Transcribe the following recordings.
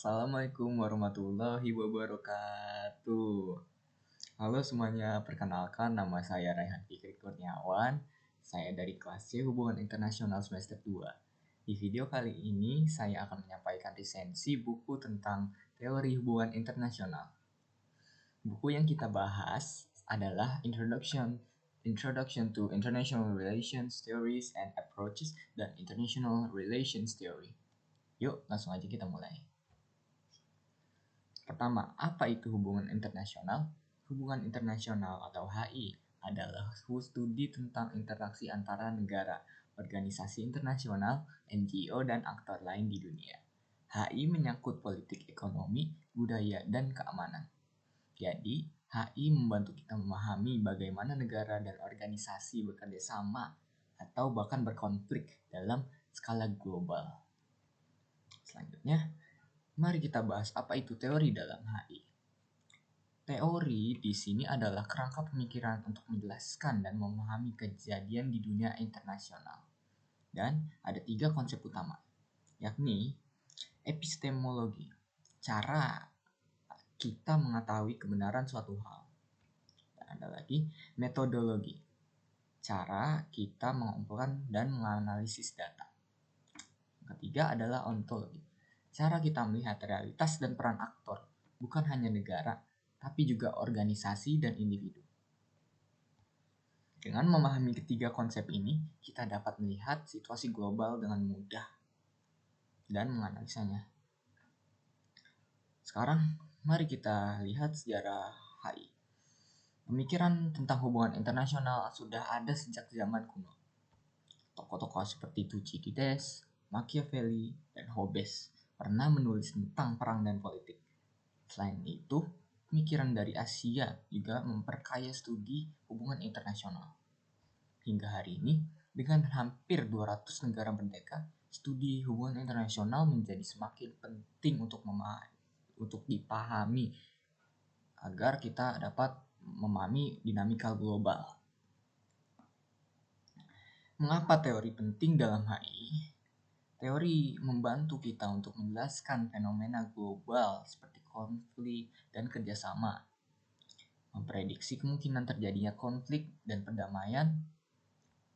Assalamualaikum warahmatullahi wabarakatuh. Halo semuanya, perkenalkan nama saya Raihan Fikri Kurniawan. Saya dari kelas C Hubungan Internasional semester 2. Di video kali ini saya akan menyampaikan resensi buku tentang teori hubungan internasional. Buku yang kita bahas adalah Introduction to International Relations Theories and Approaches dan International Relations Theory. Yuk, langsung aja kita mulai. Pertama, apa itu hubungan internasional? Hubungan internasional atau HI adalah studi tentang interaksi antara negara, organisasi internasional, NGO, dan aktor lain di dunia. HI menyangkut politik ekonomi, budaya, dan keamanan. Jadi, HI membantu kita memahami bagaimana negara dan organisasi bekerja sama atau bahkan berkonflik dalam skala global. Selanjutnya, mari kita bahas apa itu teori dalam HI. Teori di sini adalah kerangka pemikiran untuk menjelaskan dan memahami kejadian di dunia internasional. Dan ada 3 konsep utama, yakni epistemologi, cara kita mengetahui kebenaran suatu hal. Dan ada lagi metodologi, cara kita mengumpulkan dan menganalisis data. Yang ketiga adalah ontologi, cara kita melihat realitas dan peran aktor, bukan hanya negara, tapi juga organisasi dan individu. Dengan memahami ketiga konsep ini, kita dapat melihat situasi global dengan mudah dan menganalisanya. Sekarang, mari kita lihat sejarah HI. Pemikiran tentang hubungan internasional sudah ada sejak zaman kuno. Tokoh-tokoh seperti Thucydides, Machiavelli, dan Hobbes pernah menulis tentang perang dan politik. Selain itu, pemikiran dari Asia juga memperkaya studi hubungan internasional. Hingga hari ini, dengan hampir 200 negara merdeka, studi hubungan internasional menjadi semakin penting untuk dipahami agar kita dapat memahami dinamika global. Mengapa teori penting dalam HI? Teori membantu kita untuk menjelaskan fenomena global seperti konflik dan kerjasama, memprediksi kemungkinan terjadinya konflik dan perdamaian,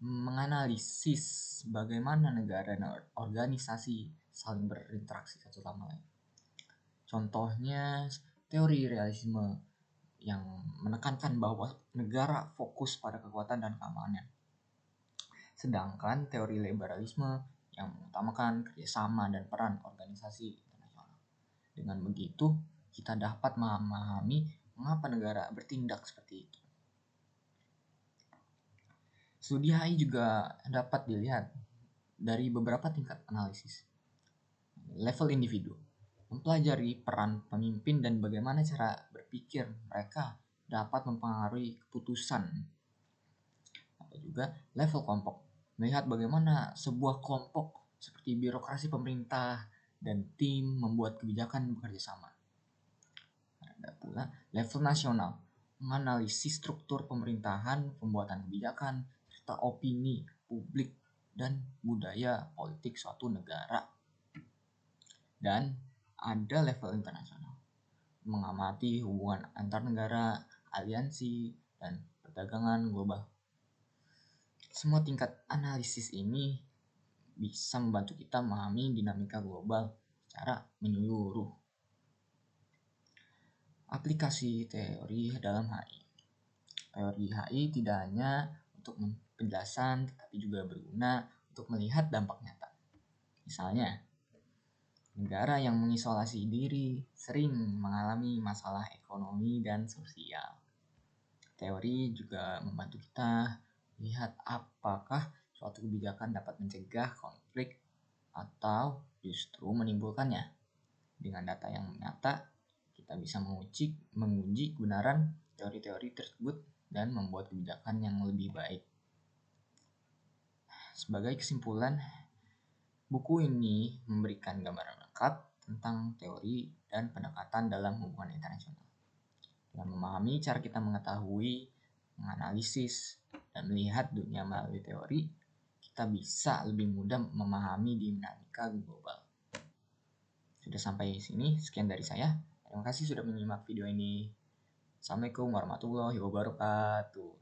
menganalisis bagaimana negara dan organisasi saling berinteraksi satu sama lain. Contohnya, teori realisme yang menekankan bahwa negara fokus pada kekuatan dan keamanan. Sedangkan teori liberalisme yang mengutamakan kerjasama dan peran organisasi internasional. Dengan begitu, kita dapat memahami mengapa negara bertindak seperti itu. Studi HI juga dapat dilihat dari beberapa tingkat analisis. Level individu, mempelajari peran pemimpin dan bagaimana cara berpikir mereka dapat mempengaruhi keputusan. Atau juga level kelompok, melihat bagaimana sebuah kelompok seperti birokrasi pemerintah dan tim membuat kebijakan bekerja sama. Ada pula level nasional, menganalisis struktur pemerintahan, pembuatan kebijakan, serta opini publik dan budaya politik suatu negara. Dan ada level internasional, mengamati hubungan antar negara, aliansi, dan perdagangan global. Semua tingkat analisis ini bisa membantu kita memahami dinamika global secara menyeluruh. Aplikasi teori dalam HI. Teori HI tidak hanya untuk penjelasan, tetapi juga berguna untuk melihat dampak nyata. Misalnya, negara yang mengisolasi diri sering mengalami masalah ekonomi dan sosial. Teori juga membantu kita lihat apakah suatu kebijakan dapat mencegah konflik atau justru menimbulkannya. Dengan data yang nyata, kita bisa menguji kebenaran teori-teori tersebut dan membuat kebijakan yang lebih baik. Sebagai kesimpulan, buku ini memberikan gambaran lengkap tentang teori dan pendekatan dalam hubungan internasional. Dengan memahami cara kita mengetahui, menganalisis, dan melihat dunia melalui teori, kita bisa lebih mudah memahami dinamika global. Sudah sampai sini, sekian dari saya. Terima kasih sudah menyimak video ini. Assalamualaikum warahmatullahi wabarakatuh.